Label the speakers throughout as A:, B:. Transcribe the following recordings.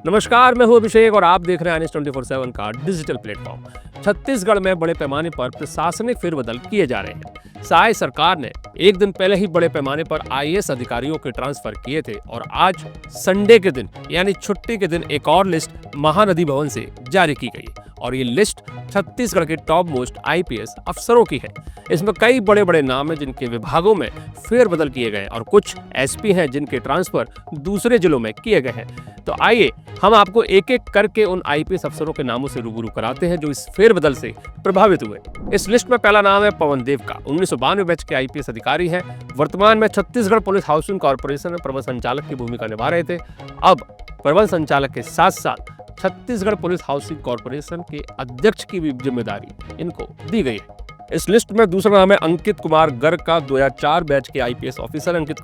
A: नमस्कार, मैं हूं अभिषेक और आप देख रहे हैं IANS 24/7 का डिजिटल प्लेटफॉर्म। छत्तीसगढ़ में बड़े पैमाने पर प्रशासनिक फेरबदल किए जा रहे हैं। साय सरकार ने एक दिन पहले ही बड़े पैमाने पर IAS अधिकारियों के ट्रांसफर किए थे और आज संडे के दिन यानी छुट्टी के दिन एक और लिस्ट महानदी भवन से जारी की गई और ये लिस्ट छत्तीसगढ़ के टॉप मोस्ट IPS अफसरों की है। इसमें कई बड़े बड़े नाम हैं जिनके विभागों में फेरबदल किए गए और कुछ SP हैं जिनके ट्रांसफर दूसरे जिलों में किए गए हैं। तो आइए हम आपको एक एक करके उन IPS अफसरों के नामों से रूबरू कराते हैं जो इस फेरबदल से प्रभावित हुए। इस लिस्ट में पहला नाम है पवन देव का। 1992 बैच के IPS अधिकारी हैं। वर्तमान में छत्तीसगढ़ पुलिस हाउसिंग कॉर्पोरेशन में प्रबंध संचालक की भूमिका निभा रहे थे। अब प्रबंध संचालक के साथ साथ छत्तीसगढ़ पुलिस हाउसिंग कॉर्पोरेशन के अध्यक्ष की भी जिम्मेदारी इनको दी गई है। इस लिस्ट में दूसरा नाम है अंकित कुमार गर्ग का। 2004 बैच के IPS ऑफिसर अंकित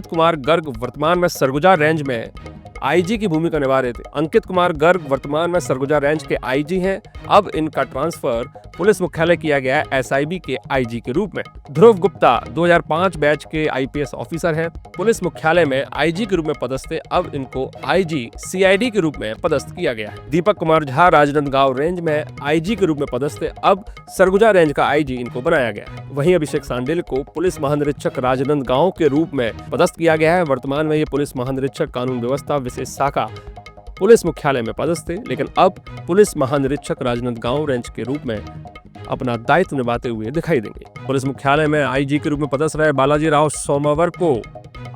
A: कुमार गर्ग वर्तमान में सरगुजा रेंज में IG की भूमिका निभा रहे थे। अंकित कुमार गर्ग वर्तमान में सरगुजा रेंज के IG हैं। अब इनका ट्रांसफर पुलिस मुख्यालय किया गया है SIB के IG के रूप में। ध्रुव गुप्ता 2005 बैच के IPS ऑफिसर हैं। पुलिस मुख्यालय में IG के रूप में पदस्थ थे। अब इनको IG CID के रूप में पदस्थ किया गया है। दीपक कुमार झा राजनांदगांव रेंज में IG के रूप में पदस्थ थे। अब सरगुजा रेंज का IG इनको बनाया गया है। वहीं अभिषेक सांडेल को पुलिस महानिरीक्षक राजनांदगांव के रूप में पदस्थ किया गया है। वर्तमान में ये पुलिस महानिरीक्षक कानून व्यवस्था विशेष शाखा पुलिस मुख्यालय में पदस्थ थे, लेकिन अब पुलिस महानिरीक्षक राजनांदगांव रेंज के रूप में अपना दायित्व निभाते हुए दिखाई देंगे। पुलिस मुख्यालय में IG के रूप में पदस्थ रहे बालाजी राव सोमावर को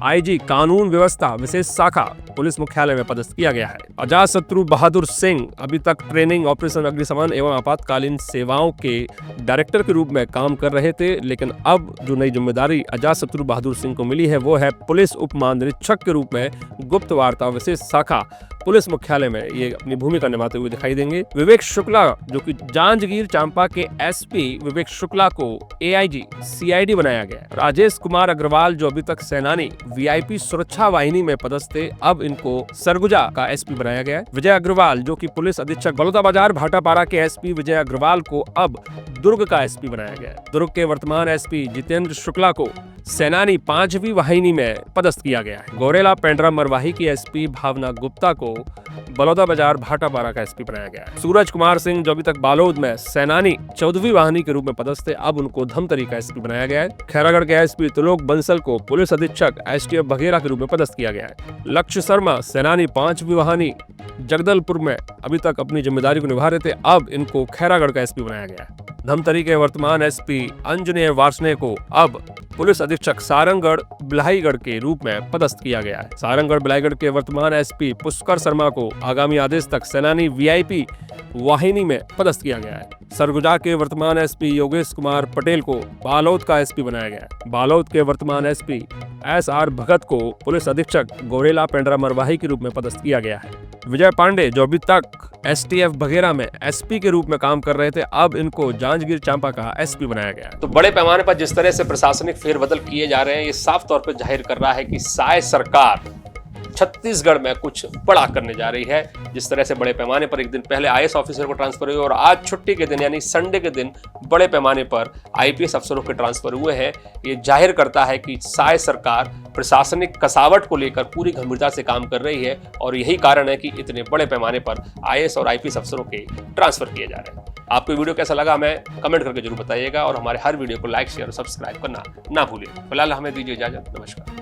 A: IG कानून व्यवस्था विशेष शाखा पुलिस मुख्यालय में पदस्थ किया गया है। अजातशत्रु बहादुर सिंह अभी तक ट्रेनिंग ऑपरेशन अग्निशमन एवं आपातकालीन सेवाओं के डायरेक्टर के रूप में काम कर रहे थे, लेकिन अब जो नई जिम्मेदारी अजातशत्रु बहादुर सिंह को मिली है वो है पुलिस उप महानिरीक्षक के रूप में गुप्त वार्ता विशेष शाखा पुलिस मुख्यालय में ये अपनी भूमिका निभाते हुए दिखाई देंगे। विवेक शुक्ला जो कि जांजगीर चांपा के SP विवेक शुक्ला को AIG CID बनाया गया है। राजेश कुमार अग्रवाल जो अभी तक सेनानी VIP सुरक्षा वाहिनी में पदस्थ थे, अब इनको सरगुजा का SP बनाया गया है। विजय अग्रवाल जो कि पुलिस अधीक्षक बलौदाबाजार भाटापारा के SP विजय अग्रवाल को अब दुर्ग का SP बनाया गया है। दुर्ग के वर्तमान SP जितेंद्र शुक्ला को सेनानी 5वीं वाहिनी में पदस्थ किया गया है। गौरेला पेंड्रा मरवाही की SP भावना गुप्ता को बलौदाबाजार भाटापारा का SP बनाया गया है। सूरज कुमार सिंह जो अभी तक बालोद में सेनानी 14वीं वाहिनी के रूप में पदस्थ थे, अब उनको धमतरी का SP बनाया गया है। खैरागढ़ के SP त्रिलोक बंसल को पुलिस अधीक्षक STF बघेरा के रूप में पदस्थ किया गया है। लक्ष्य शर्मा सेनानी 5वीं वाहिनी जगदलपुर में अभी तक अपनी जिम्मेदारी को निभा रहे थे, अब इनको खैरागढ़ का SP बनाया गया है। धमतरी के वर्तमान SP अंजनेय वार्ष्णेय को अब पुलिस अधीक्षक सारंगगढ़ बिलाईगढ़ के रूप में पदस्थ किया गया है। सारंगगढ़ बिलाईगढ़ के वर्तमान SP पुष्कर शर्मा को आगामी आदेश तक सेनानी VIP वाहिनी में पदस्थ किया गया है। सरगुजा के वर्तमान SP योगेश कुमार पटेल को बालोद का SP बनाया गया है। बालोद के वर्तमान SP SR भगत को पुलिस अधीक्षक गौरेला पेंड्रा मरवाही के रूप में पदस्थ किया गया है। विजय पांडे जो अभी तक STF बघेरा में SP के रूप में काम कर रहे थे, अब इनको जांजगीर चांपा का SP बनाया गया है। तो बड़े पैमाने पर जिस तरह से प्रशासनिक फेरबदल किए जा रहे हैं, ये साफ तौर पर जाहिर कर रहा है कि साय सरकार छत्तीसगढ़ में कुछ बड़ा करने जा रही है। जिस तरह से बड़े पैमाने पर एक दिन पहले IAS ऑफिसर को ट्रांसफर हुए और आज छुट्टी के दिन यानी संडे के दिन बड़े पैमाने पर IPS अफसरों के ट्रांसफर हुए हैं, ये जाहिर करता है कि साय सरकार प्रशासनिक कसावट को लेकर पूरी गंभीरता से काम कर रही है और यही कारण है कि इतने बड़े पैमाने पर IAS और IPS अफसरों के ट्रांसफर किए जा रहे हैं। आपको वीडियो कैसा लगा हमें कमेंट करके जरूर बताइएगा और हमारे हर वीडियो को लाइक शेयर और सब्सक्राइब करना ना भूलिए। फिलहाल हमें दीजिए इजाजत। नमस्कार।